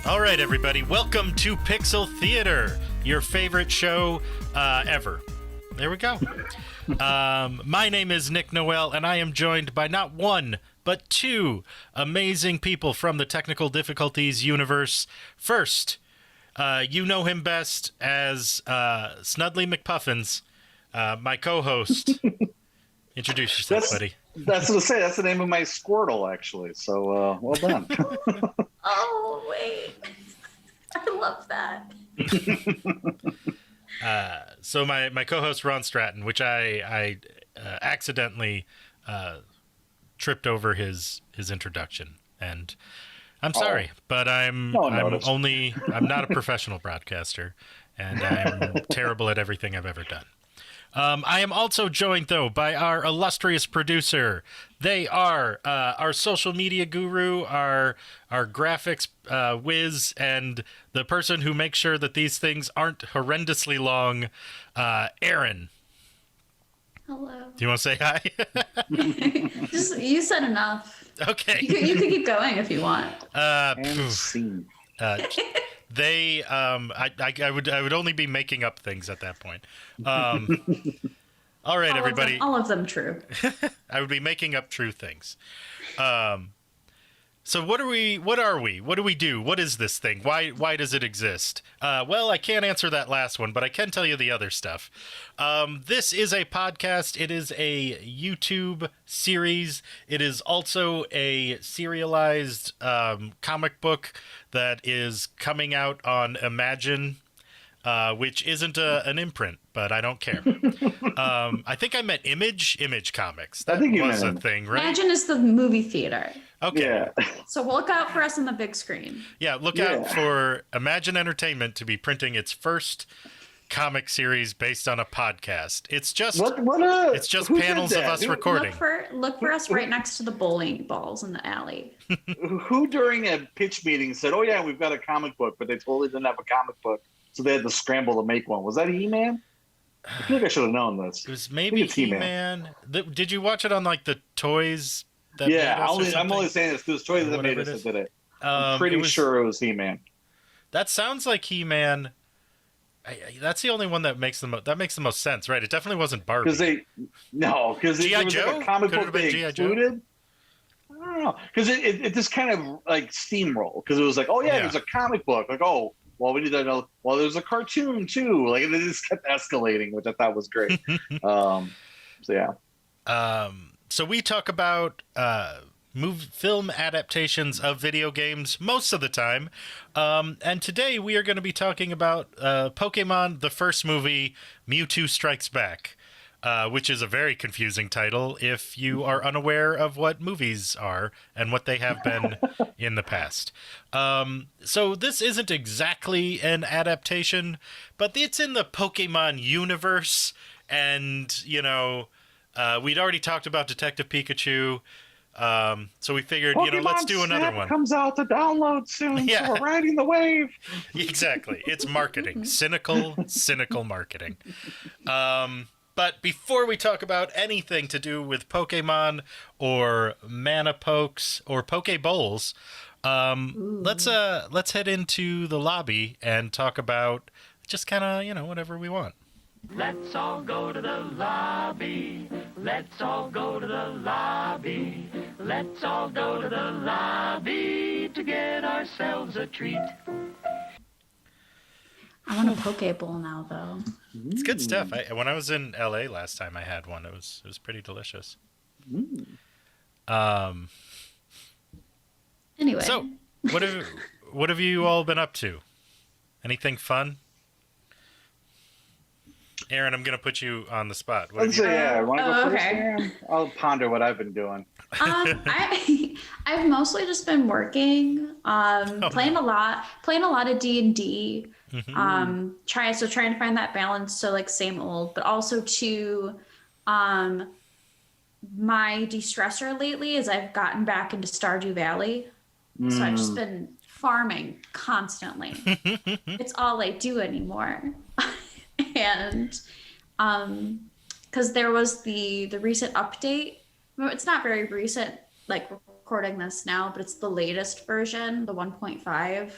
All right, everybody, welcome to Pixel Theater, your favorite show ever. There we go. My name is Nick Noel, and I am joined by not one, but two amazing people from the Technical Difficulties universe. First, you know him best as Snudley McPuffins, my co-host. Introduce yourself, buddy. That's what I say. That's the name of my Squirtle, actually. So, well done. Oh, wait. I love that. So my co-host Ron Stratton, which I accidentally tripped over his introduction, and I'm sorry, but I'm not a professional broadcaster, and I'm terrible at everything I've ever done. I am also joined, though, by our illustrious producer. They are our social media guru, our graphics whiz, and the person who makes sure that these things aren't horrendously long, Erin. Hello. Do you want to say hi? You said enough. Okay. You can keep going if you want. I would only be making up things at that point. All right, everybody. All of them true. I would be making up true things. So what are we? What do we do? What is this thing? Why does it exist? Well, I can't answer that last one, but I can tell you the other stuff. This is a podcast. It is a YouTube series. It is also a serialized comic book that is coming out on Imagine, which isn't an imprint, but I don't care. I think I meant Image Comics. That was a thing, right? Imagine is the movie theater. Okay. Yeah. So look out for us on the big screen. Yeah, look out for Imagine Entertainment to be printing its first comic series based on a podcast. It's just it's just panels of us recording. Look for us right next to the bowling balls in the alley. Who during a pitch meeting said, "Oh yeah, we've got a comic book," but they totally didn't have a comic book, so they had to scramble to make one? Was that He-Man? I feel like I should have known this. It was maybe He-Man. Did you watch it on like the toys? I'm only saying this because Toys that made us that did it. I'm pretty sure it was He-Man. That sounds like He-Man. That's the only one that makes the most sense, right? It definitely wasn't Barbie. Because G.I. Joe? Like a comic book they G.I. included. I don't know, because it just kind of like steamrolled, because it was like, oh yeah, there's a comic book. Like, oh, well, we need to know. Well, there's a cartoon too. Like, it just kept escalating, which I thought was great. So we talk about film adaptations of video games most of the time. And today we are going to be talking about Pokemon, the first movie, Mewtwo Strikes Back, which is a very confusing title if you are unaware of what movies are and what they have been in the past. So this isn't exactly an adaptation, but it's in the Pokemon universe. And, we'd already talked about Detective Pikachu. So we figured, Pokemon let's do another one. Comes out to download soon. Yeah. So we're riding the wave. Exactly. It's marketing. Cynical marketing. But before we talk about anything to do with Pokemon or Mana Pokes or Pokebowls, let's head into the lobby and talk about just kind of, whatever we want. Let's all go to the lobby. Let's all go to the lobby. Let's all go to the lobby to get ourselves a treat. I want a Pokeball now, though. It's good stuff. When I was in LA last time, I had one. It was pretty delicious. Anyway. So, what have you all been up to? Anything fun? Erin, I'm going to put you on the spot. Want to go first? Okay. I'll ponder what I've been doing. I've mostly just been working, playing a lot of D&D. Mm-hmm. Trying to find that balance. So like same old, but also to, my de-stressor lately is I've gotten back into Stardew Valley. So I've just been farming constantly. It's all I do anymore. And because there was the recent update. It's not very recent, like recording this now, but it's the latest version, the 1.5.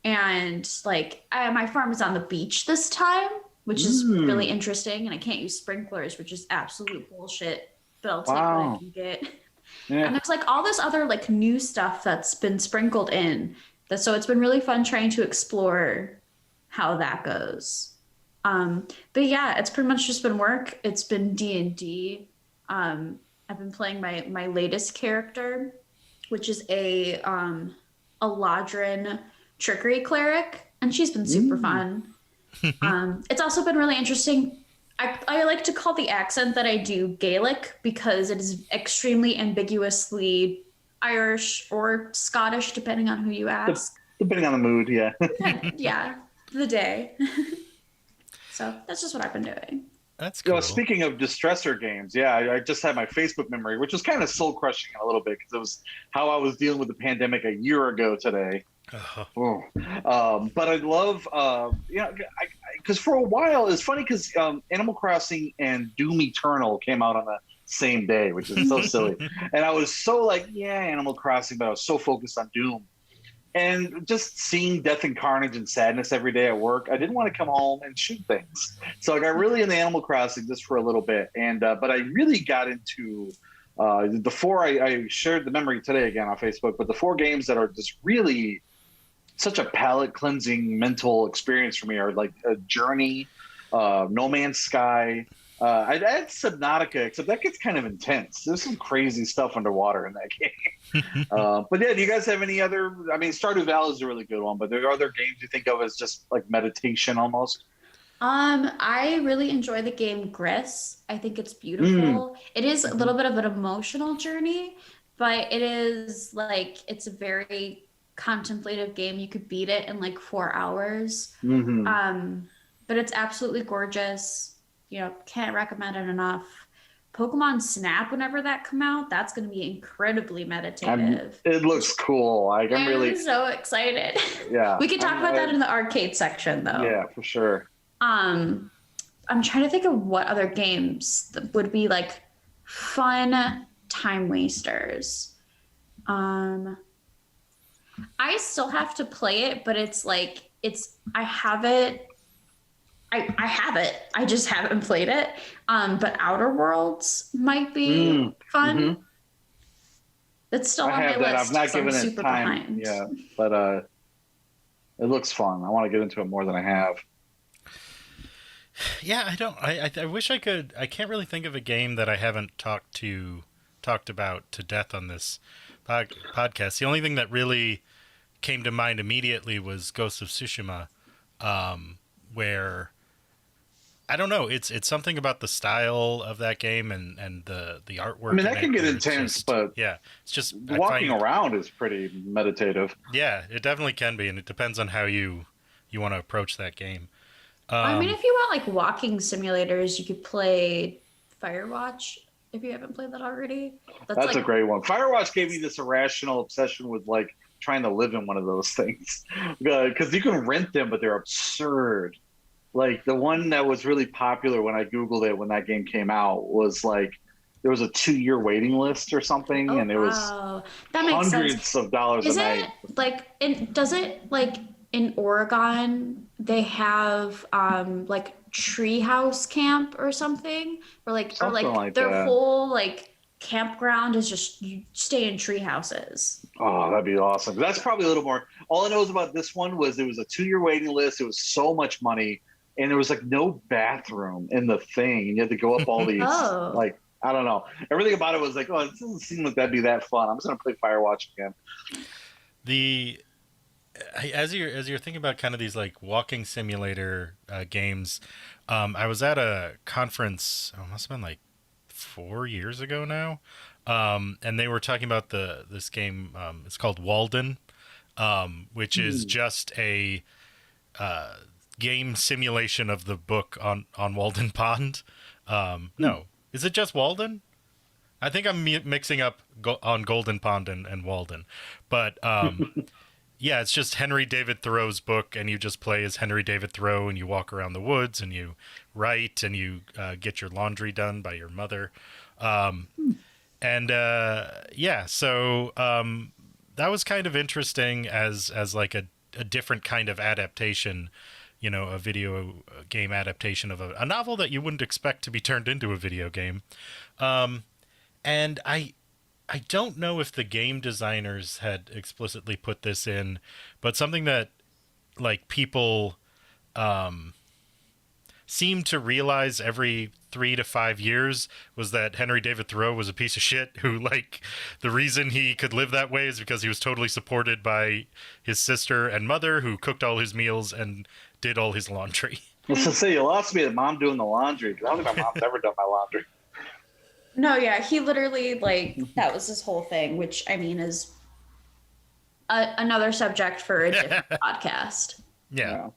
And like my farm is on the beach this time, which is really interesting. And I can't use sprinklers, which is absolute bullshit. But I'll take what I can get. Yeah. And there's like all this other like new stuff that's been sprinkled in. So it's been really fun trying to explore how that goes. But yeah, it's pretty much just been work. It's been D&D. I've been playing my latest character, which is a Eladrin trickery cleric, and she's been super fun. It's also been really interesting. I like to call the accent that I do Gaelic because it is extremely ambiguously Irish or Scottish, depending on who you ask. Depending on the mood, yeah. Yeah, the day. So that's just what I've been doing. That's cool. Speaking of distressor games, I just had my Facebook memory, which was kind of soul crushing a little bit because it was how I was dealing with the pandemic a year ago today. But I love, because for a while it's funny because Animal Crossing and Doom Eternal came out on the same day, which is so silly. And I was so like, yeah, Animal Crossing, but I was so focused on Doom. And just seeing death and carnage and sadness every day at work, I didn't want to come home and shoot things. So I got really into Animal Crossing just for a little bit. And but I really got into the four, I shared the memory today again on Facebook, but the 4 games that are just really such a palate cleansing mental experience for me are like Journey, No Man's Sky. I'd add Subnautica, except that gets kind of intense. There's some crazy stuff underwater in that game. But yeah, do you guys have any other? I mean, Stardew Valley is a really good one, but there are other games you think of as just like meditation almost? I really enjoy the game Gris. I think it's beautiful. It is a little bit of an emotional journey, but it is like it's a very contemplative game. You could beat it in like 4 hours. But it's absolutely gorgeous. You know, can't recommend it enough. Pokemon Snap, whenever that come out, that's going to be incredibly meditative. It looks cool. Like I'm really so excited. Yeah, we could talk about that in the arcade section, though. Yeah, for sure. I'm trying to think of what other games that would be like fun time wasters. I still have to play it, but it's like I have it. I have it. I just haven't played it. But Outer Worlds might be fun. It's still on my list. I've not given it time. Behind. Yeah, but it looks fun. I want to get into it more than I have. Yeah, I don't. I wish I could. I can't really think of a game that I haven't talked about to death on this podcast. The only thing that really came to mind immediately was Ghost of Tsushima, where I don't know. It's something about the style of that game and the artwork. I mean, that can get intense, but yeah, it's just walking around is pretty meditative. Yeah, it definitely can be, and it depends on how you want to approach that game. I mean, if you want like walking simulators, you could play Firewatch if you haven't played that already. That's like a great one. Firewatch gave me this irrational obsession with like trying to live in one of those things because you can rent them, but they're absurd. Like the one that was really popular when I Googled it when that game came out was like there was a 2-year waiting list or something, and it was that makes hundreds sense. of dollars a night. Does it like in Oregon they have like treehouse camp or something, or like their that. whole like campground is just you stay in tree houses. Oh, that'd be awesome. That's probably a little more. All I know about this one was it was a 2-year waiting list. It was so much money. And there was like no bathroom in the thing. And you had to go up all these, like, I don't know. Everything about it was like, oh, it doesn't seem like that'd be that fun. I'm just going to play Firewatch again. As you're thinking about kind of these like walking simulator games, I was at a conference, it must have been like 4 years ago now. And they were talking about this game. It's called Walden, which is just a game simulation of the book on Walden Pond. No, is it just Walden? I think I'm mixing up on Golden Pond and Walden, but yeah, it's just Henry David Thoreau's book, and you just play as Henry David Thoreau, and you walk around the woods, and you write, and you get your laundry done by your mother, and yeah, so that was kind of interesting as like a a different kind of adaptation, a video game adaptation of a novel that you wouldn't expect to be turned into a video game. And I don't know if the game designers had explicitly put this in, but something that like people seem to realize every 3 to 5 years was that Henry David Thoreau was a piece of shit who, like, the reason he could live that way is because he was totally supported by his sister and mother, who cooked all his meals and did all his laundry. Let's just say you lost me at mom doing the laundry, because I don't think my mom's ever done my laundry. No, yeah, he literally, like, that was his whole thing, which, I mean, is another subject for a different podcast. Yeah.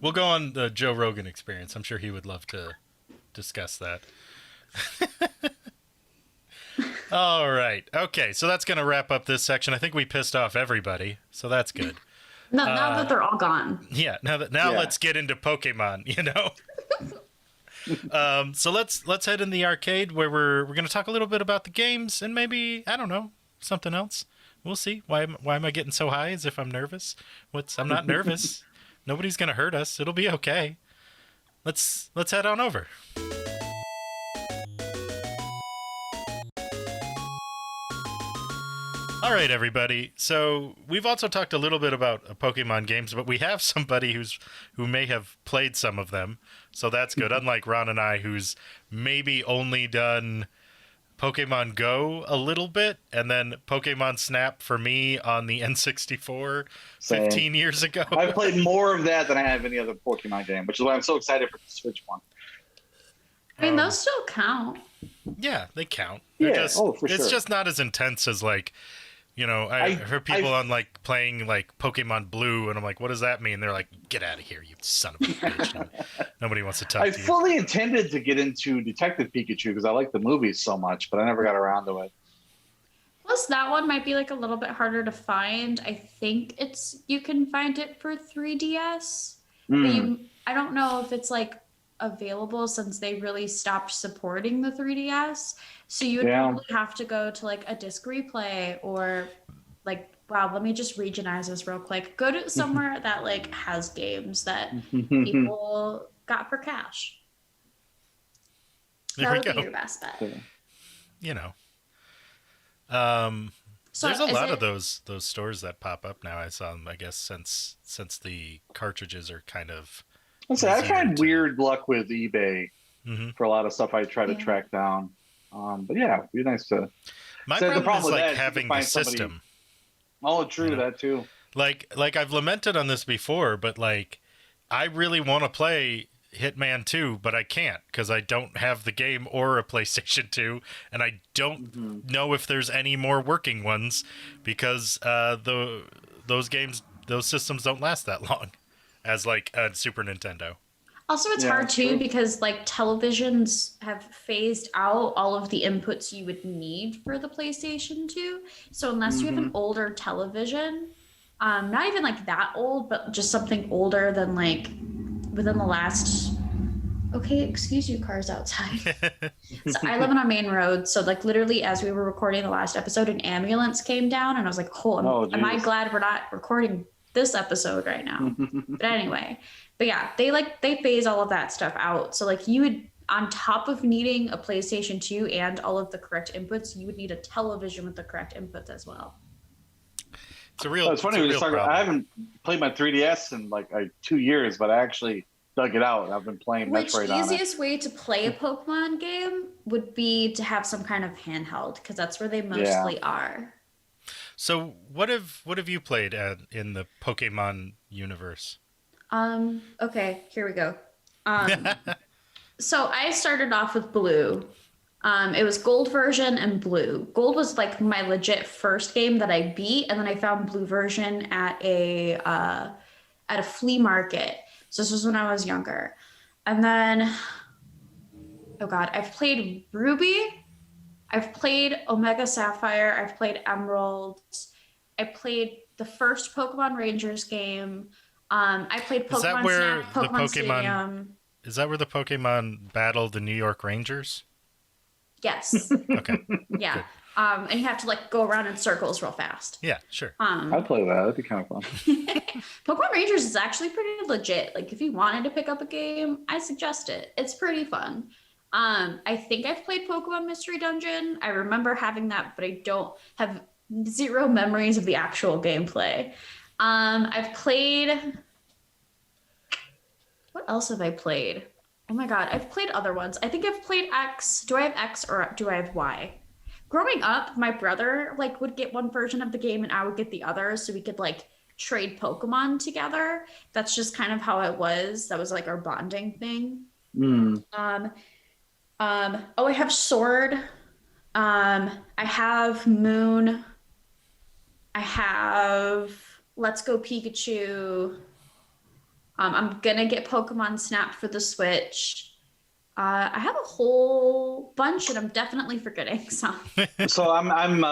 We'll go on the Joe Rogan Experience. I'm sure he would love to discuss that. All right. Okay, so that's going to wrap up this section. I think we pissed off everybody, so that's good. No, now that they're all gone. Yeah, now let's get into Pokemon, So let's head in the arcade where we're going to talk a little bit about the games and maybe, I don't know, something else. We'll see. Why am I getting so high as if I'm nervous? I'm not nervous. Nobody's going to hurt us. It'll be okay. Let's head on over. All right, everybody. So we've also talked a little bit about Pokemon games, but we have somebody who may have played some of them. So that's good. Unlike Ron and I, who's maybe only done Pokemon Go a little bit, and then Pokemon Snap for me on the N64 15 years ago. I've played more of that than I have any other Pokemon game, which is why I'm so excited for the Switch one. I mean, those still count. Yeah, they count. For sure. It's just not as intense as, like, I heard people on, like, playing, like, Pokemon Blue, and I'm like, what does that mean? They're like, get out of here, you son of a bitch. Nobody wants to talk to you. I fully intended to get into Detective Pikachu because I like the movies so much, but I never got around to it. Plus, that one might be, like, a little bit harder to find. I think you can find it for 3DS. But I don't know if it's, like, available since they really stopped supporting the 3DS. So you would probably have to go to like a disc replay or like, wow, let me just regionize this real quick. Go to somewhere that like has games that people got for cash. There that we would go. be your best bet. So there's a lot of those stores that pop up now. I saw them, I guess, since the cartridges are kind of. I've had weird luck with eBay for a lot of stuff I try to track down. But yeah, it'd be nice to. My problem is like having the system. Oh, true, that too. Like I've lamented on this before, but like I really want to play Hitman 2, but I can't because I don't have the game or a PlayStation 2, and I don't know if there's any more working ones because those systems don't last that long as like a Super Nintendo. Also, it's hard too because like televisions have phased out all of the inputs you would need for the PlayStation 2. So unless you have an older television, not even like that old, but just something older than like within the last. Okay, excuse you, cars outside. So I live on a main road, so like literally as we were recording the last episode, an ambulance came down, and I was like, am I glad we're not recording this episode right now? But anyway. But yeah, they phase all of that stuff out. So like you would, on top of needing a PlayStation 2 and all of the correct inputs, you would need a television with the correct inputs as well. It's a it's funny we just talk about, I haven't played my 3DS in like 2 years, but I actually dug it out. I've been playing Metroid on it. Which easiest way to play a Pokemon game would be to have some kind of handheld, because that's where they mostly are. So what have you played in the Pokemon universe? Okay, here we go. So I started off with Blue. It was Gold version and Blue. Gold was like my legit first game that I beat, and then I found Blue version at a flea market. So this was when I was younger. And then, oh God, I've played Ruby. I've played Omega Sapphire. I've played Emerald. I played the first Pokemon Rangers game. I played Pokemon Snap, Pokemon Stadium. Is that where the Pokemon battled the New York Rangers? Yes. Okay. Yeah. Good. And you have to like go around in circles real fast. Yeah, sure. I'd play that. That'd be kind of fun. Pokemon Rangers is actually pretty legit. Like if you wanted to pick up a game, I suggest it. It's pretty fun. I think I've played Pokemon Mystery Dungeon. I remember having that, but I don't have zero memories of the actual gameplay. I've played. What else have I played? Oh my god, I've played other ones. I think I've played X. Do I have X or do I have Y? Growing up, my brother like would get one version of the game and I would get the other, so we could like trade Pokemon together. That's just kind of how it was. That was like our bonding thing. Oh, I have Sword. I have Moon. I have Let's Go Pikachu. I'm gonna get Pokemon Snap for the Switch. I have a whole bunch, and I'm definitely forgetting some. So I'm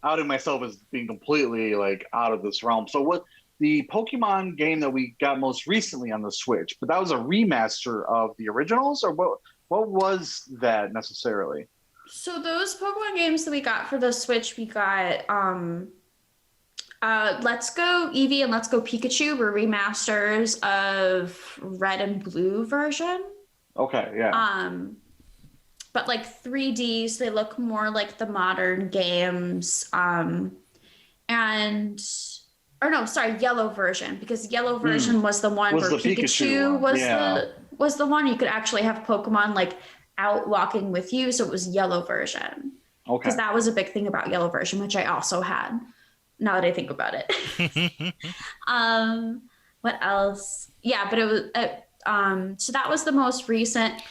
outing myself as being completely like out of this realm. So what the Pokemon game that we got most recently on the Switch, but that was a remaster of the originals, or what was that necessarily? So those Pokemon games that we got for the Switch, we got Let's Go Eevee and Let's Go Pikachu were remasters of Red and Blue version. Okay, yeah. But like 3D, so they look more like the modern games. Yellow version, because yellow version was the one where the Pikachu one. was the one you could actually have Pokemon like out walking with you, so it was yellow version. Okay. Because that was a big thing about yellow version, which I also had. Now that I think about it. What else? Yeah, but it was so that was the most recent.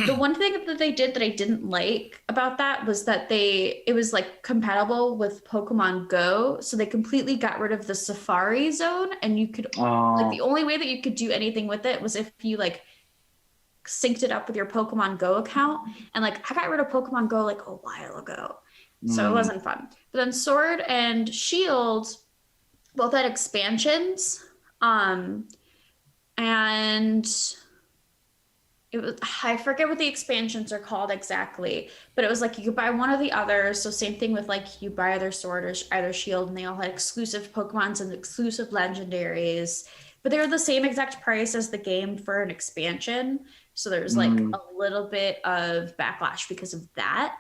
The one thing that they did that I didn't like about that was that it was like compatible with Pokemon Go, so they completely got rid of the Safari Zone, and you could like the only way that you could do anything with it was if you like synced it up with your Pokemon Go account. And like I got rid of Pokemon Go like a while ago, so it wasn't fun. But then Sword and Shield both had expansions, and it was, I forget what the expansions are called exactly, but it was like you could buy one or the other. So same thing with like you buy either Sword or either Shield, and they all had exclusive Pokemons and exclusive legendaries, but they were the same exact price as the game for an expansion. So there's like a little bit of backlash because of that.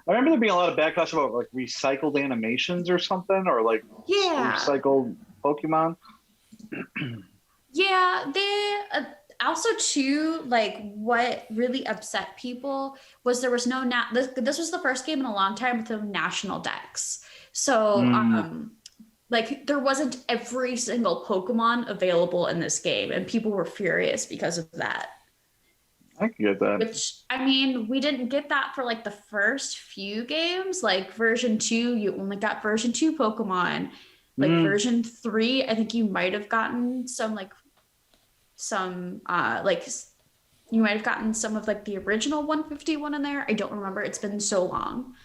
I remember there being a lot of backlash about like recycled animations or something, or like recycled Pokemon. Yeah, they also too, like what really upset people was there was no this was the first game in a long time with no national dex. So like there wasn't every single Pokemon available in this game, and people were furious because of that. I can get that. Which, I mean, we didn't get that for like the first few games. Like version 2, you only got version 2 Pokemon. Like version 3, I think you might have gotten some you might have gotten some of like the original 151 in there. I don't remember. It's been so long.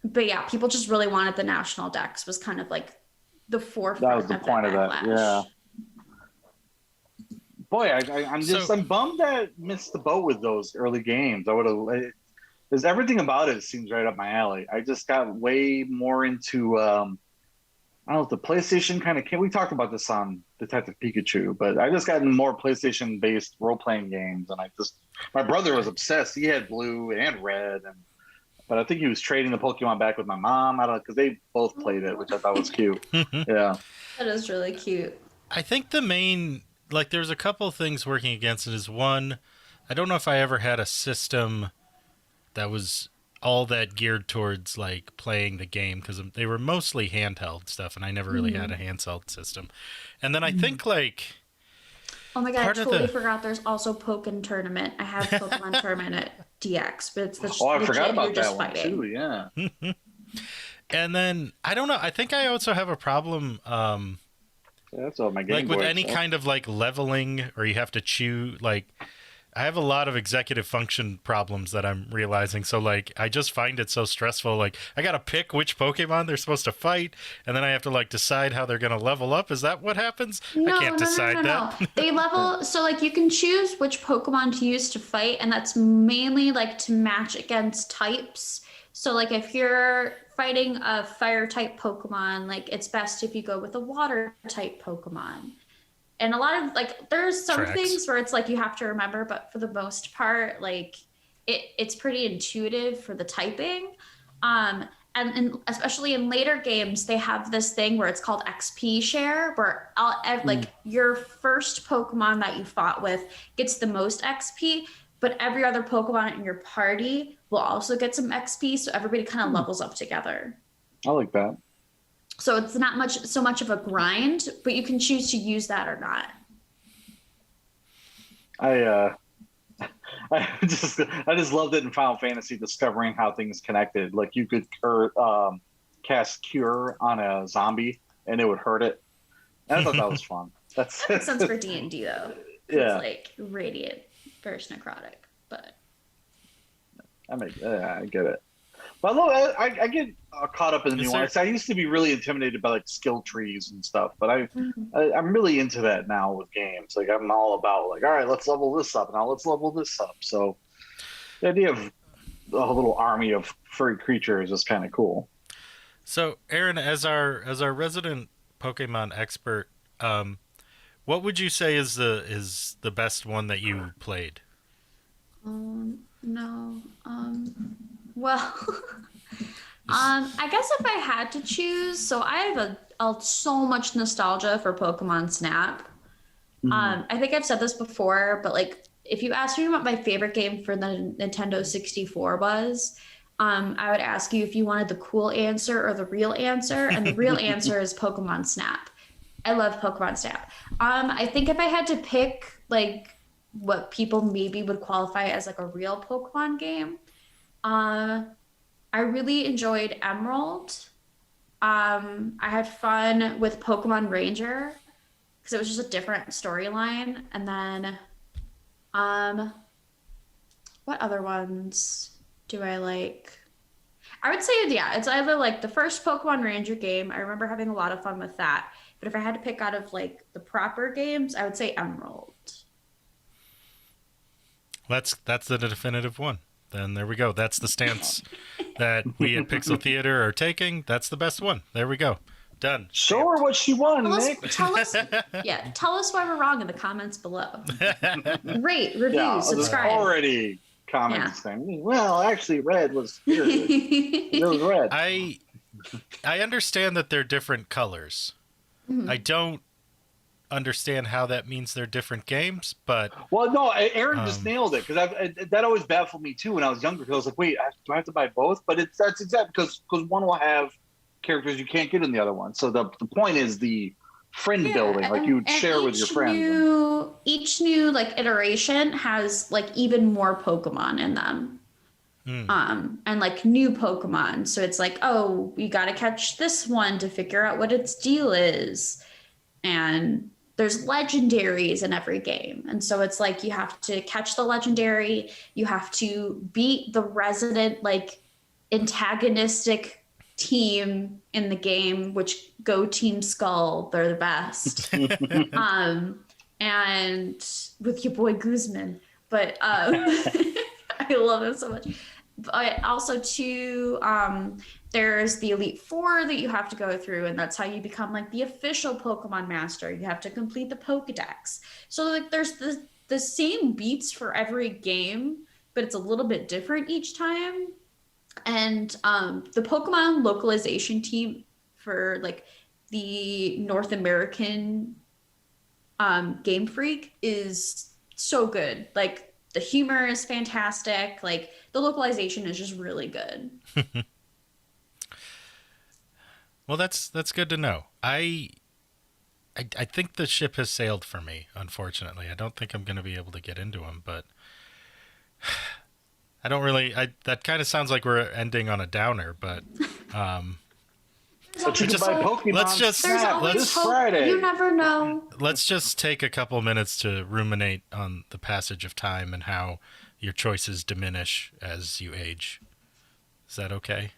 But yeah, people just really wanted the national dex, was kind of like the forefront. That was the point of that. Yeah. Boy, I'm bummed that I missed the boat with those early games. I would have. Because everything about it seems right up my alley. I just got way more into. I don't know if the PlayStation kind of. We talked about this on Detective Pikachu, but I just gotten more PlayStation-based role-playing games, and my brother was obsessed. He had Blue and Red, but I think he was trading the Pokemon back with my mom. I don't know, because they both played it, which I thought was cute. Yeah, that is really cute. I think the main, like, there's a couple things working against it. Is one, I don't know if I ever had a system that was all that geared towards like playing the game, because they were mostly handheld stuff, and I never really had a handheld system. And then I think like, oh my god, I totally forgot there's also Pokken Tournament. I have Pokemon Tournament at DX, but it's the I forgot about that one fighting. too. Yeah. And then I don't know. I think I also have a problem. That's all my game like with Boy any stuff. kind of like leveling, or you have to choose like. I have a lot of executive function problems that I'm realizing. So like, I just find it so stressful. Like, I gotta pick which Pokemon they're supposed to fight, and then I have to like decide how they're gonna level up. Is that what happens? No, I can't decide that. no. They level, so like you can choose which Pokemon to use to fight, and that's mainly like to match against types. So like if you're fighting a fire type Pokemon, like it's best if you go with a water type Pokemon. And a lot of like there's some Tracks. things where it's like you have to remember, but for the most part, like it's pretty intuitive for the typing. Especially in later games, they have this thing where it's called XP share, where like your first Pokemon that you fought with gets the most XP, but every other Pokemon in your party will also get some XP, so everybody kind of levels up together. I like that. So it's not so much of a grind, but you can choose to use that or not. I just loved it in Final Fantasy, discovering how things connected. Like you could cast Cure on a zombie and it would hurt it. And I thought that was fun. That makes sense for D&D though. Yeah. It's like radiant versus necrotic, but I get it. But look, I get caught up in the nuance. I used to be really intimidated by like skill trees and stuff, but I'm really into that now with games. Like I'm all about like, all right, let's level this up, now let's level this up. So the idea of a little army of furry creatures is kind of cool. So, Erin, as our resident Pokemon expert, what would you say is the best one that you played? No. Well, I guess if I had to choose, so I have so much nostalgia for Pokemon Snap. I think I've said this before, but like if you asked me what my favorite game for the Nintendo 64 was, I would ask you if you wanted the cool answer or the real answer, and the real answer is Pokemon Snap. I love Pokemon Snap. I think if I had to pick like what people maybe would qualify as like a real Pokemon game, I really enjoyed Emerald. I had fun with Pokemon Ranger because it was just a different storyline. And then, what other ones do I like? I would say, yeah, it's either like the first Pokemon Ranger game. I remember having a lot of fun with that. But if I had to pick out of like the proper games, I would say Emerald. That's the definitive one. Then there we go. That's the stance that we at Pixel Theater are taking. That's the best one. There we go. Done. Show her what she won, Nick. Tell us why we're wrong in the comments below. Rate, review, subscribe. Already comments saying, well, actually, red was here. It was red. I understand that they're different colors. Mm-hmm. I don't understand how that means they're different games, but well, no, Erin just nailed it, because that always baffled me too when I was younger, because I was like, wait, do I have to buy both? But that's exact, because one will have characters you can't get in the other one. So the point is the friend building, like you would share with your friends. Each new like iteration has like even more Pokemon in them. And like new Pokemon. So it's like, oh, you got to catch this one to figure out what its deal is. And there's legendaries in every game. And so it's like you have to catch the legendary, you have to beat the resident like antagonistic team in the game, which go Team Skull, they're the best. And with your boy Guzman. But I love him so much. But also too, there's the Elite Four that you have to go through, and that's how you become like the official Pokemon Master. You have to complete the Pokedex. So like there's the same beats for every game, but it's a little bit different each time. And the Pokemon localization team for like the North American Game Freak is so good. Like the humor is fantastic. Like the localization is just really good. Well, that's good to know. I think the ship has sailed for me, unfortunately. I don't think I'm going to be able to get into them, but I don't really... that kind of sounds like we're ending on a downer, but... There's always you can buy hope. Pokemon let's just- There's Snap always this hope. Friday. You never know. Let's just take a couple minutes to ruminate on the passage of time and how your choices diminish as you age. Is that okay?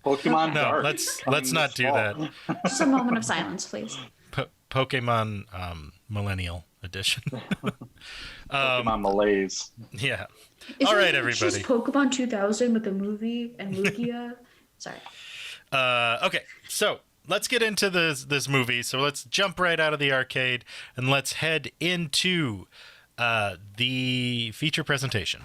Pokemon No, Dark. let's coming not this do fall. that. Just a moment of silence, please. Pokemon Millennial Edition. Pokemon Malaise. Yeah. Isn't All right, it everybody. just Pokemon 2000 with the movie and Lugia? Sorry. Okay, so let's get into this movie. So let's jump right out of the arcade and let's head into the feature presentation.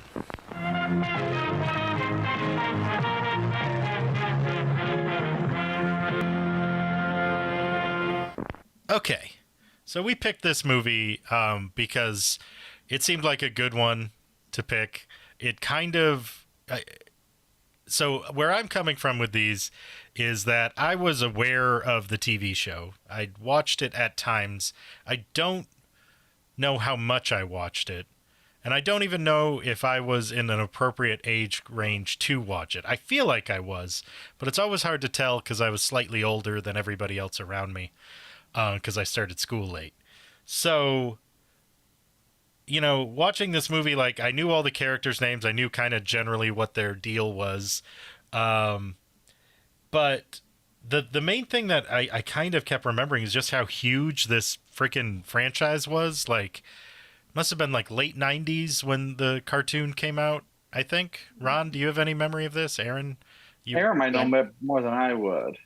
Okay, so we picked this movie because it seemed like a good one to pick. It kind of... So where I'm coming from with these is that I was aware of the TV show. I'd watched it at times. I don't know how much I watched it. And I don't even know if I was in an appropriate age range to watch it. I feel like I was, but it's always hard to tell because I was slightly older than everybody else around me because I started school late. So, you know, watching this movie, like, I knew all the characters' names. I knew kind of generally what their deal was. But the main thing that I kind of kept remembering is just how huge this freaking franchise was. Like, must have been like late 90s when the cartoon came out, I think. Ron, do you have any memory of this? Aaron? Erin might know more than I would.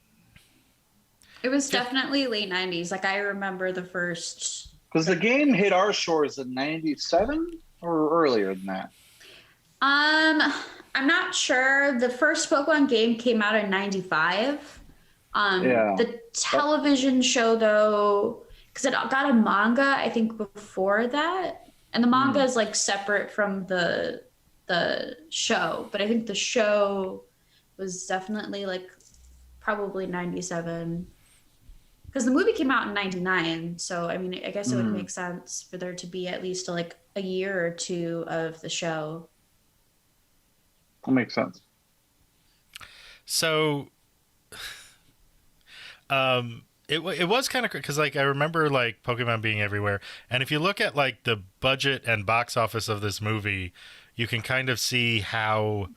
It was definitely late 90s. Like, I remember the first... Because the game hit our shores in 97 or earlier than that. I'm not sure. The first Pokemon game came out in 95. Yeah. The television show, though, because it got a manga, I think, before that. And the manga is, like, separate from the show. But I think the show was definitely, like, probably 97. Because the movie came out in 99. So, I mean, I guess it would make sense for there to be at least, like, a year or two of the show. That makes sense. So, it was kind of, because, like, I remember, like, Pokemon being everywhere. And if you look at, like, the budget and box office of this movie, you can kind of see how,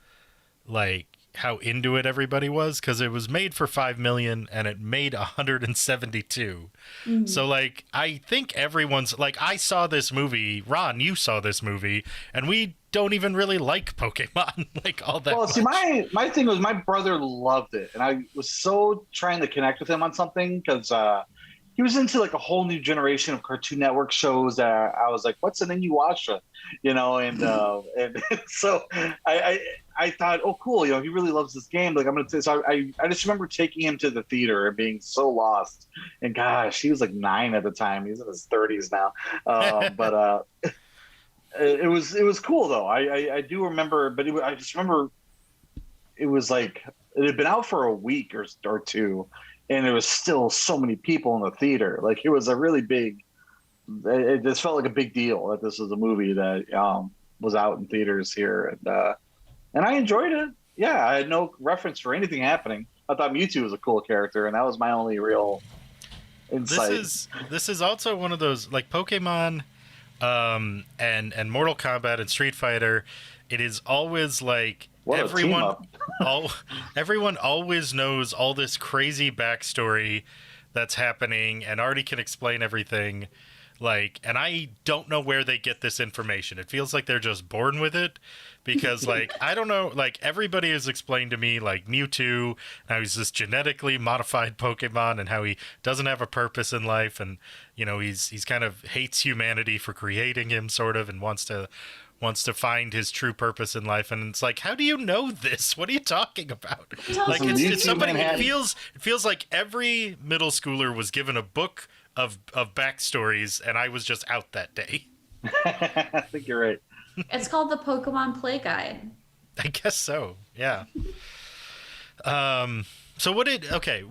like, how into it everybody was, because it was made for $5 million and it made 172. So, like, I think everyone's, like, I saw this movie, Ron, you saw this movie, and we don't even really like Pokemon like all that Well, much. see, my thing was my brother loved it, and I was so trying to connect with him on something because he was into like a whole new generation of Cartoon Network shows that I was like, "What's the thing you watch?" You know, and so I thought, "Oh, cool! You know, he really loves this game. Like, I'm gonna." So I just remember taking him to the theater and being so lost. And gosh, he was like 9 at the time. He's in his 30s now, but. It was cool though. I do remember, but I just remember it was like it had been out for a week or two, and there was still so many people in the theater. Like, it was a really big. It just felt like a big deal that this was a movie that was out in theaters here, and I enjoyed it. Yeah, I had no reference for anything happening. I thought Mewtwo was a cool character, and that was my only real insight. This is also one of those, like, Pokemon. And Mortal Kombat and Street Fighter, it is always like everyone always knows all this crazy backstory that's happening and already can explain everything. Like, and I don't know where they get this information. It feels like they're just born with it because, like, I don't know, like, everybody has explained to me, like, Mewtwo, how he's this genetically modified Pokemon and how he doesn't have a purpose in life. And, you know, he's kind of hates humanity for creating him, sort of, and wants to find his true purpose in life. And it's like, how do you know this? What are you talking about? Like, it's somebody, it feels like every middle schooler was given a book of backstories, and I was just out that day. I think you're right. It's called the Pokemon Play Guide. I guess so. Yeah. So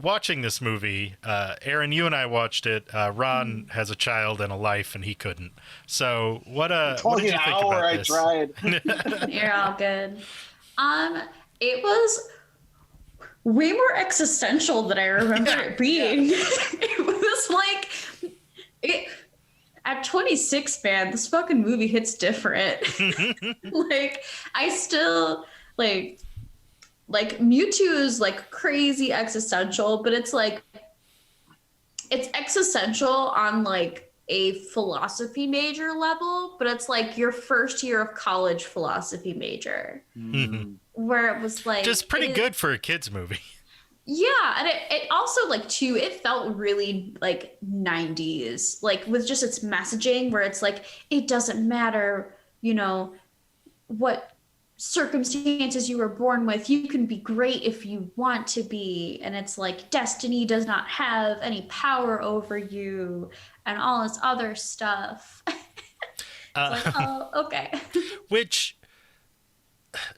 watching this movie, Erin, you and I watched it. Ron has a child and a life, and he couldn't. So what did you think about this? I tried. You're all good. It was way more existential than I remember it being. It was like at 26, man, this fucking movie hits different. Like I still like Mewtwo is like crazy existential, but it's like it's existential on like a philosophy major level, but it's like your first year of college philosophy major. Where it was like just pretty good for a kids movie. Yeah, and it also like too, it felt really like 90s, like with just its messaging where it's like it doesn't matter, you know, what circumstances you were born with, you can be great if you want to be, and it's like destiny does not have any power over you and all this other stuff. It's like, oh, okay. Which,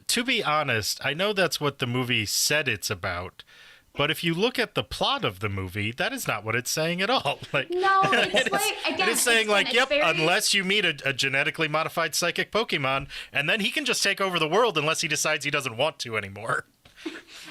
to be honest, I know that's what the movie said it's about, but if you look at the plot of the movie, that is not what it's saying at all. Like, no, it's like, again, it is saying like, yep, very... unless you meet a genetically modified psychic Pokemon, and then he can just take over the world unless he decides he doesn't want to anymore.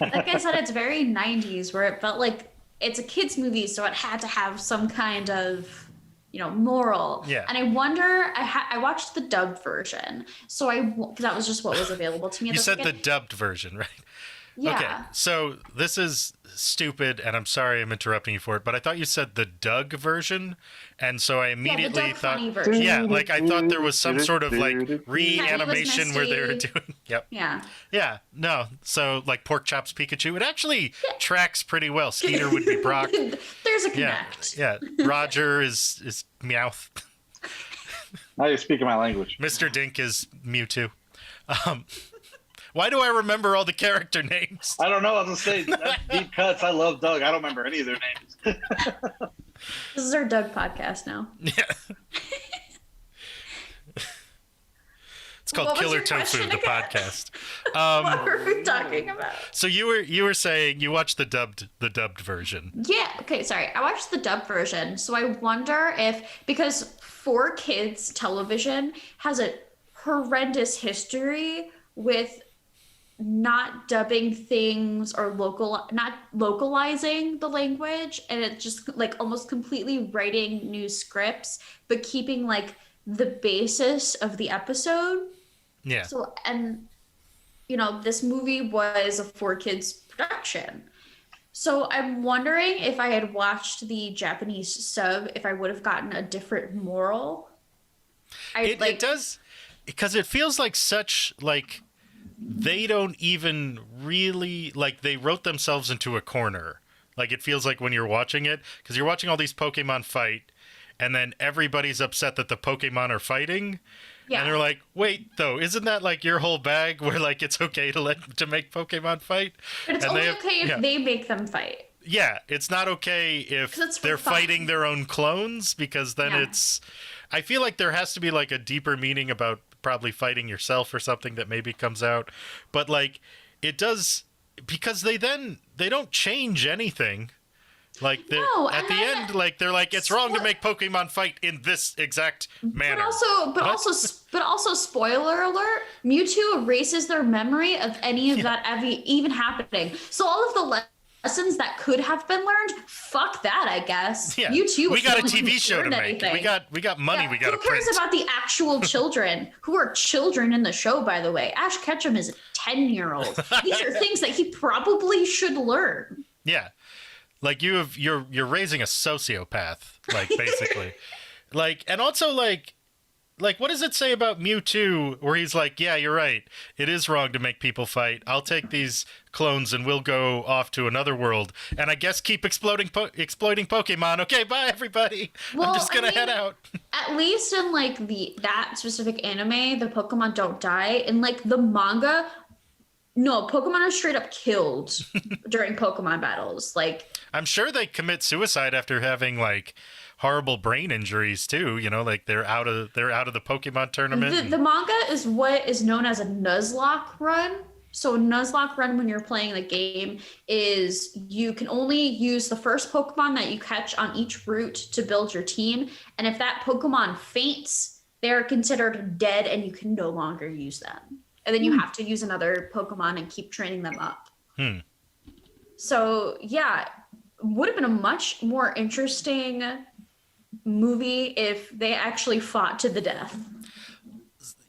Like I said, it's very 90s where it felt like it's a kid's movie, so it had to have some kind of, you know, moral. Yeah. And I wonder, I watched the dubbed version, so that was just what was available to me. You said the dubbed version, right? Yeah. Okay, so this is stupid, and I'm sorry I'm interrupting you for it, but I thought you said the Doug version, and so I immediately the Doug thought, Funny version. yeah, like I thought there was some sort of like reanimation where they were doing, yep, yeah, no, so like Pork Chops Pikachu, it actually tracks pretty well. Skeeter would be Brock. There's a connect. Yeah, Roger is Meowth. Now you're speaking my language. Mr. Dink is Mewtwo. Why do I remember all the character names? I don't know. I was gonna say deep cuts. I love Doug. I don't remember any of their names. This is our Doug podcast now. Yeah. It's called Killer Tofu, the podcast. What were we talking about? So you were saying you watched the dubbed version. Yeah. Okay. Sorry. I watched the dubbed version. So I wonder if, because 4Kids television has a horrendous history with not dubbing things or not localizing the language, and it's just like almost completely writing new scripts but keeping like the basis of the episode. Yeah. So, and you know, this movie was a 4Kids production, so I'm wondering if I had watched the Japanese sub, if I would have gotten a different moral. It does, because it feels like such like they don't even really, like, they wrote themselves into a corner. Like, it feels like when you're watching it, because you're watching all these Pokemon fight, and then everybody's upset that the Pokemon are fighting. Yeah. And they're like, wait, though, isn't that like your whole bag where like it's okay to make Pokemon fight? But it's only okay if they make them fight. Yeah, it's not okay if they're fighting their own clones, because then it's... I feel like there has to be like a deeper meaning about probably fighting yourself or something that maybe comes out. But like it does, because they don't change anything. Like at the end, like they're like, it's wrong to make Pokemon fight in this exact manner. But also, spoiler alert: Mewtwo erases their memory of any of that even happening. So all of the lessons that could have been learned, fuck that, I guess. Yeah. Mewtwo. We got a TV show to make. We got money. We got to print. Who cares about the actual children who are children in the show? By the way, Ash Ketchum is a 10-year-old. These are things that he probably should learn. Yeah. Like you're raising a sociopath, like basically. Like, and also like what does it say about Mewtwo where he's like, yeah, you're right. It is wrong to make people fight. I'll take these clones and we'll go off to another world. And I guess keep exploiting Pokemon. Okay, bye everybody. Well, I'm just going to head out. At least in like that specific anime, the Pokemon don't die. In like the manga, no, Pokemon are straight up killed during Pokemon battles. Like, I'm sure they commit suicide after having like horrible brain injuries too. You know, like they're out of the Pokemon tournament. The manga is what is known as a Nuzlocke run. So a Nuzlocke run, when you're playing the game, is you can only use the first Pokemon that you catch on each route to build your team. And if that Pokemon faints, they're considered dead and you can no longer use them. And then you have to use another Pokemon and keep training them up. So yeah, would have been a much more interesting movie if they actually fought to the death.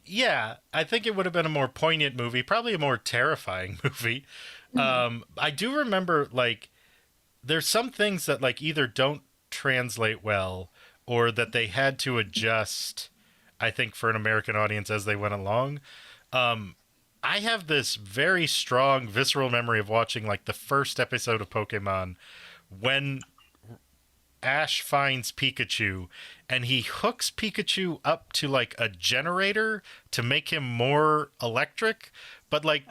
Yeah, I think it would have been a more poignant movie, probably a more terrifying movie. I do remember, like, there's some things that, like, either don't translate well or that they had to adjust, I think, for an American audience as they went along. I have this very strong visceral memory of watching, like, the first episode of Pokemon when Ash finds Pikachu and he hooks Pikachu up to like a generator to make him more electric, but like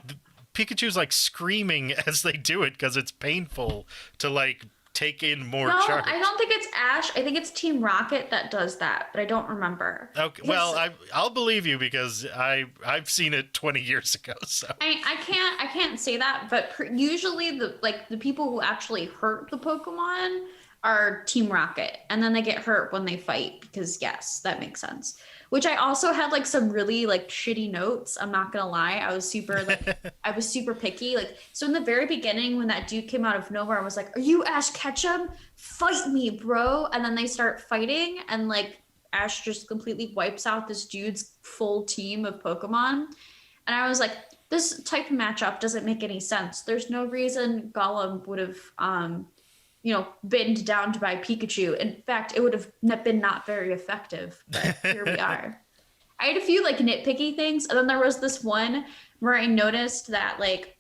Pikachu's like screaming as they do it because it's painful to like take in more No, charge. I don't think it's Ash. I think it's Team Rocket that does that, but I don't remember. Okay, well, I'll believe you because I've seen it 20 years ago. So I can't say that, but usually the people who actually hurt the Pokemon are Team Rocket, and then they get hurt when they fight because yes, that makes sense. Which I also had like some really like shitty notes. I'm not gonna lie, I was super picky. Like, so in the very beginning when that dude came out of nowhere, I was like, "Are you Ash Ketchum? Fight me, bro!" And then they start fighting, and like Ash just completely wipes out this dude's full team of Pokemon, and I was like, this type of matchup doesn't make any sense. There's no reason Gollum would have been downed by Pikachu. In fact, it would have been not very effective, but here we are. I had a few like nitpicky things, and then there was this one where I noticed that like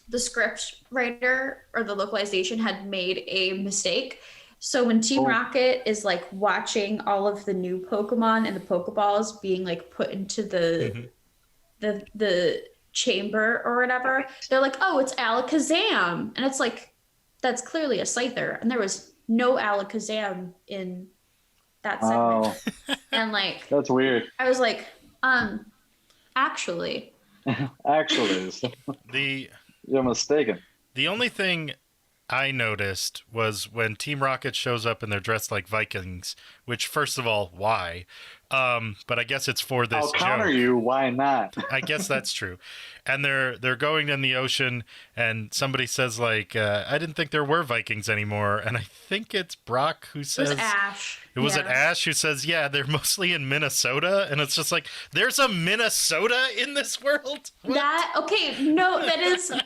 the script writer or the localization had made a mistake. So when Team Rocket is like watching all of the new Pokemon and the Pokeballs being like put into the chamber or whatever, they're like, "Oh, it's Alakazam," and it's like, that's clearly a Scyther, and there was no Alakazam in that segment. And like, that's weird. I was like, actually, you're mistaken. The only thing I noticed was when Team Rocket shows up and they're dressed like Vikings, which first of all, why? But I guess it's for this I'll counter joke. you. Why not? I guess that's true. And they're going in the ocean, and somebody says like, "I didn't think there were Vikings anymore." And I think it's Brock who says, it was Ash. It was it Ash who says, "Yeah, they're mostly in Minnesota," and it's just like, there's a Minnesota in this world. What? That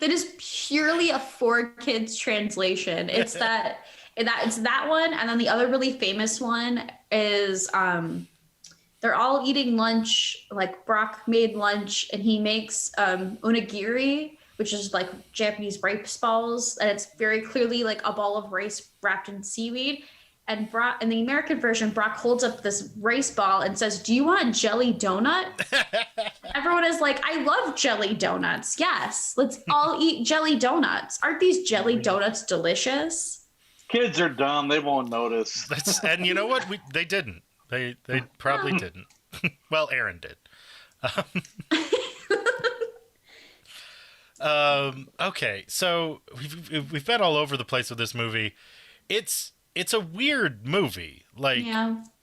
is purely a 4Kids translation. It's it's that one, and then the other really famous one is they're all eating lunch. Like Brock made lunch, and he makes onigiri, which is like Japanese rice balls, and it's very clearly like a ball of rice wrapped in seaweed. And Brock, in the American version, Brock holds up this rice ball and says, "Do you want jelly donut?" Everyone is like, "I love jelly donuts. Yes, let's all eat jelly donuts. Aren't these jelly donuts delicious?" Kids are dumb. They won't notice. And you know what? They didn't. They probably didn't. Well, Erin did. Okay, so we've been all over the place with this movie. It's a weird movie. Like,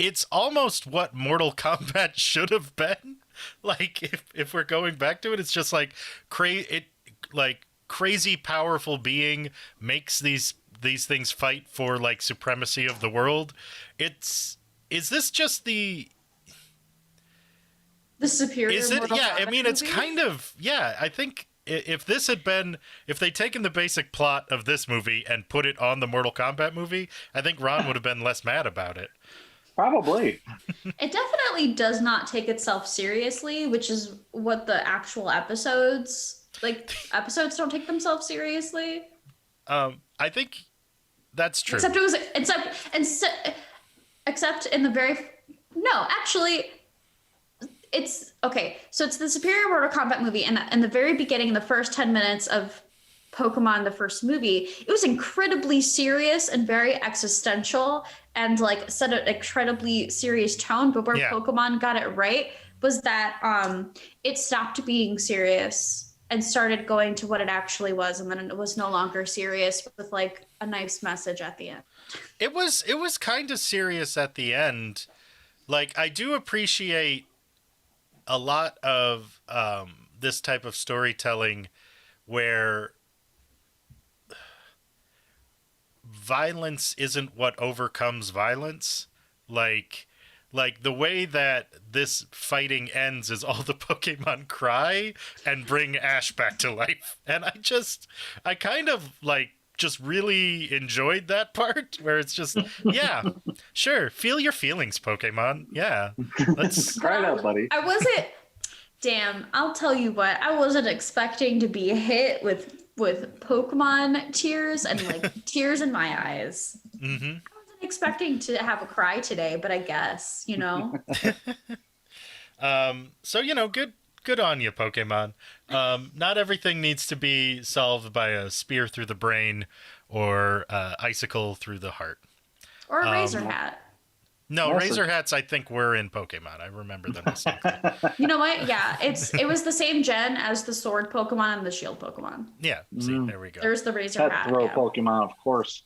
It's almost what Mortal Kombat should have been. Like, if we're going back to it, it's just like crazy powerful being makes these things fight for like supremacy of the world. Is this just the superior? Is it? Mortal Yeah, Kombat I mean, it's movie? kind of, yeah. I think if they'd taken the basic plot of this movie and put it on the Mortal Kombat movie, I think Ron would have been less mad about it. Probably. It definitely does not take itself seriously, which is what the actual episodes don't take themselves seriously. I think that's true. Except in the very actually, it's okay. So it's the superior Mortal Kombat movie, and in the very beginning, in the first 10 minutes of Pokemon, the first movie, it was incredibly serious and very existential, and like set an incredibly serious tone. But where Pokemon got it right was that it stopped being serious and started going to what it actually was, and then it was no longer serious with like a nice message at the end. It was kind of serious at the end. Like, I do appreciate a lot of this type of storytelling where violence isn't what overcomes violence. Like the way that this fighting ends is all the Pokemon cry and bring Ash back to life. And I kind of like just really enjoyed that part where it's just, yeah, sure, feel your feelings, Pokemon. Yeah, let's Cry it out, buddy. I wasn't. Damn, I'll tell you what. I wasn't expecting to be hit with Pokemon tears and like tears in my eyes. Mm-hmm. I wasn't expecting to have a cry today, but I guess, you know. So, you know, good on you, Pokemon. Not everything needs to be solved by a spear through the brain or icicle through the heart. Or a razor hat. No, Also- Razor Hats, I think, were in Pokemon. I remember them distinctly. You know what? Yeah, it was the same gen as the sword Pokemon and the shield Pokemon. Yeah, see, there we go. There's the razor Pet hat. throw Yeah. Pokemon, of course.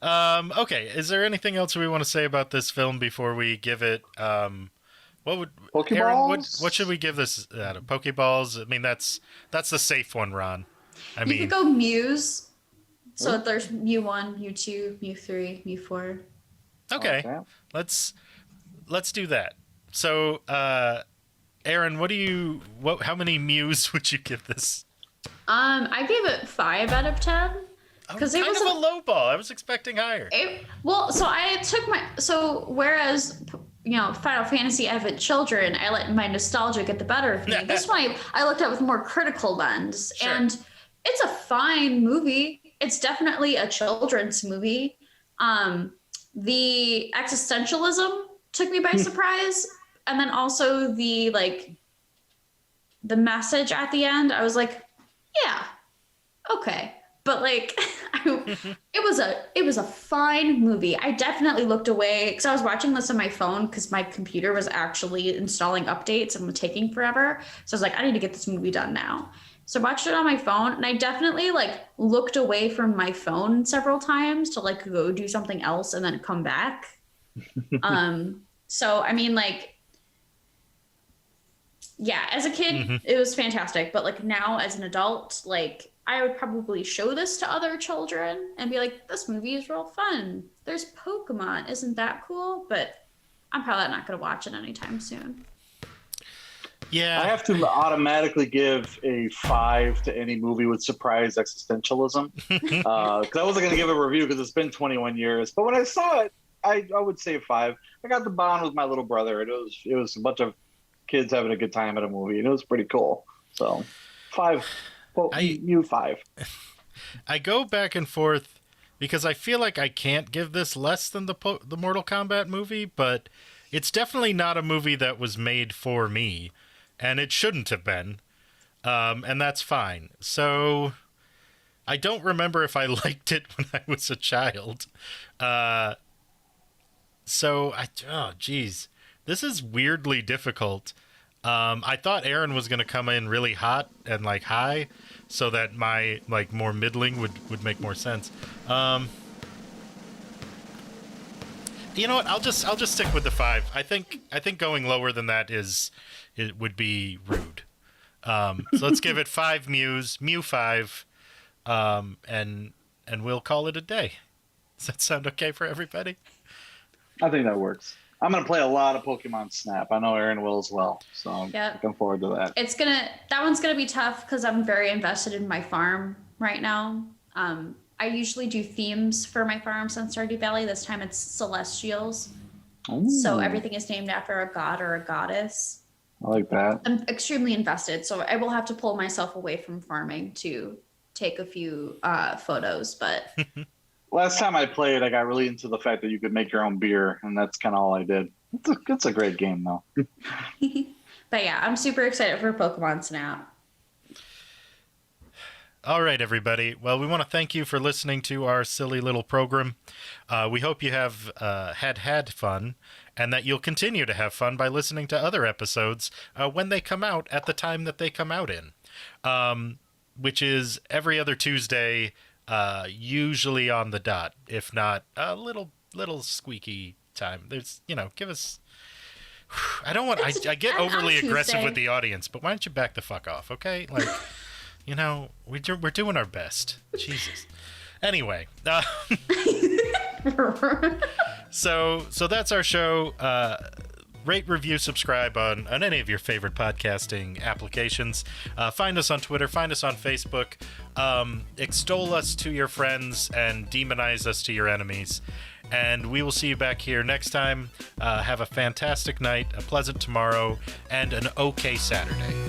Okay, is there anything else we want to say about this film before we give it... what would Pokeballs? Erin, what should we give this out of? Pokeballs? I mean, that's the safe one, Ron. I You mean, could go Mews. So there's Mew 1, Mew 2, Mew 3, Mew 4. okay, Okay. let's do that. So, Erin, how many Mews would you give this? I gave it 5 out of 10 because it kind was of a low ball. I was expecting higher. Whereas Final Fantasy I have children, I let my nostalgia get the better of me. This one I looked at with a more critical lens, Sure. and it's a fine movie. It's definitely a children's movie. The existentialism took me by surprise, and then also the message at the end. I was like, yeah, okay. But like, it was a fine movie. I definitely looked away because I was watching this on my phone because my computer was actually installing updates and was taking forever. So I was like, I need to get this movie done now. So I watched it on my phone, and I definitely like looked away from my phone several times to like go do something else and then come back. So I mean, like, yeah, as a kid, it was fantastic. But like now as an adult, like, I would probably show this to other children and be like, this movie is real fun. There's Pokemon. Isn't that cool? But I'm probably not going to watch it anytime soon. Yeah, I have to automatically give a 5 to any movie with surprise existentialism. Because I wasn't going to give a review because it's been 21 years. But when I saw it, I would say 5. I got the bond with my little brother, and it was a bunch of kids having a good time at a movie, and it was pretty cool. So 5. Well, you 5. I go back and forth because I feel like I can't give this less than the Mortal Kombat movie, but it's definitely not a movie that was made for me, and it shouldn't have been, and that's fine. So I don't remember if I liked it when I was a child. Oh, geez. This is weirdly difficult. I thought Erin was going to come in really hot and like high so that my like more middling would make more sense. You know what? I'll just stick with the 5. I think going lower than that would be rude. So let's give it 5 Mews, Mew 5, and we'll call it a day. Does that sound okay for everybody? I think that works. I'm going to play a lot of Pokemon Snap. I know Erin will as well. So I'm looking forward to that. That one's going to be tough because I'm very invested in my farm right now. I usually do themes for my farms on Stardew Valley. This time it's Celestials. Ooh, So everything is named after a god or a goddess. I like that. I'm extremely invested, so I will have to pull myself away from farming to take a few photos, but... Last time I played, I got really into the fact that you could make your own beer, and that's kind of all I did. It's a great game, though. But yeah, I'm super excited for Pokemon Snap. All right, everybody. Well, we want to thank you for listening to our silly little program. We hope you have had fun, and that you'll continue to have fun by listening to other episodes when they come out at the time that they come out in, which is every other Tuesday, usually on the dot, if not a little squeaky time. There's, give us... I don't want... I get overly aggressive with the audience, but why don't you back the fuck off, okay? Like... we're doing our best. Jesus. Anyway, so that's our show. Rate, review, subscribe on any of your favorite podcasting applications. Find us on Twitter. Find us on Facebook. Extol us to your friends and demonize us to your enemies. And we will see you back here next time. Have a fantastic night, a pleasant tomorrow, and an okay Saturday.